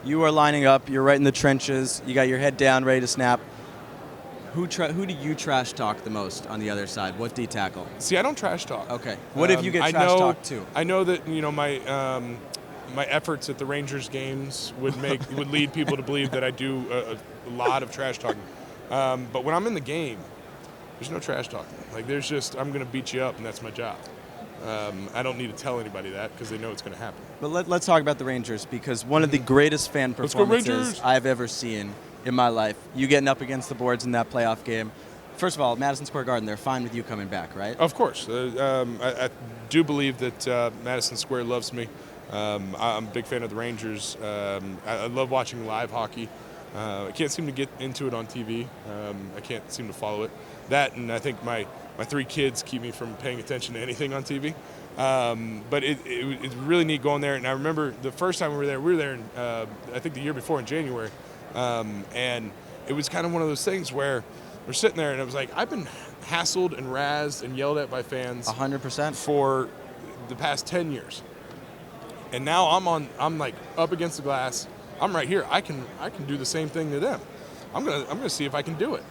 You are lining up. You're right in the trenches. You got your head down, ready to snap. Who do you trash talk the most on the other side? What D tackle? See, I don't trash talk. Okay. What if you get trash talked too? I know that my efforts at the Rangers games would lead people to believe that I do a lot of trash talking. But when I'm in the game, there's no trash talking. Like there's just I'm going to beat you up, and that's my job. I don't need to tell anybody that because they know it's going to happen. But let's talk about the Rangers, because one of the greatest fan performances I've ever seen in my life, you getting up against the boards in that playoff game. First of all, Madison Square Garden, they're fine with you coming back, right? Of course. I do believe that Madison Square loves me. I'm a big fan of the Rangers. I love watching live hockey. I can't seem to get into it on TV. I can't seem to follow it. That, and I think my 3 kids keep me from paying attention to anything on TV. But it's really neat going there. And I remember the first time we were there in, I think the year before in January. And it was kind of one of those things where we're sitting there and it was like, I've been hassled and razzed and yelled at by fans 100% for the past 10 years. And now I'm like up against the glass. I'm right here. I can do the same thing to them. I'm gonna see if I can do it.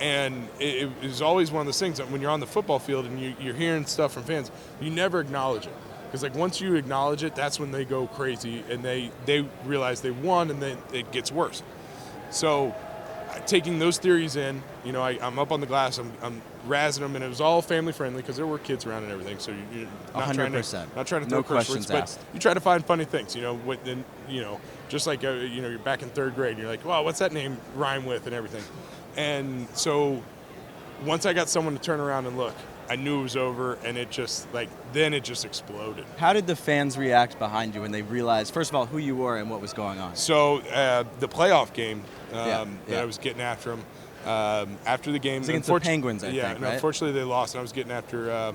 And it was always one of those things that when you're on the football field and you're hearing stuff from fans, you never acknowledge it. Because like once you acknowledge it, that's when they go crazy and they realize they won, and then it gets worse. So taking those theories in, I'm up on the glass, I'm razzing them, and it was all family friendly because there were kids around and everything. So you're not 100%. trying to No throw curse questions words, asked. but you try to find funny things. Just like you're back in 3rd grade, and you're like, wow, what's that name rhyme with and everything. And so once I got someone to turn around and look, I knew it was over, and then it just exploded. How did the fans react behind you when they realized, first of all, who you were and what was going on? So the playoff game that I was getting after them, after the game. It was against the Penguins, I think, right? Unfortunately they lost, and I was getting after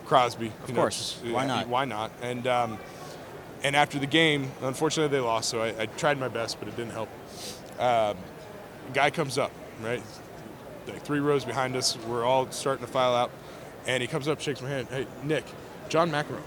Crosby. Of course. Why not? Why not? And after the game, unfortunately they lost, so I tried my best, but it didn't help. Guy comes up, right? Like 3 rows behind us. We're all starting to file out. And he comes up, shakes my hand. Hey, Nick, John McEnroe.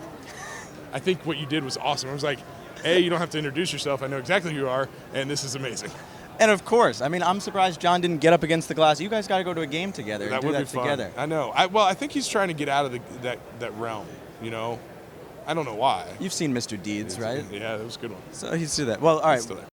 I think what you did was awesome. I was like, you don't have to introduce yourself. I know exactly who you are, and this is amazing. And of course, I'm surprised John didn't get up against the glass. You guys got to go to a game together and do that together. I know. I think he's trying to get out of that realm, I don't know why. You've seen Mr. Deeds, right? Yeah, that was a good one. So he's do that. Well, all right.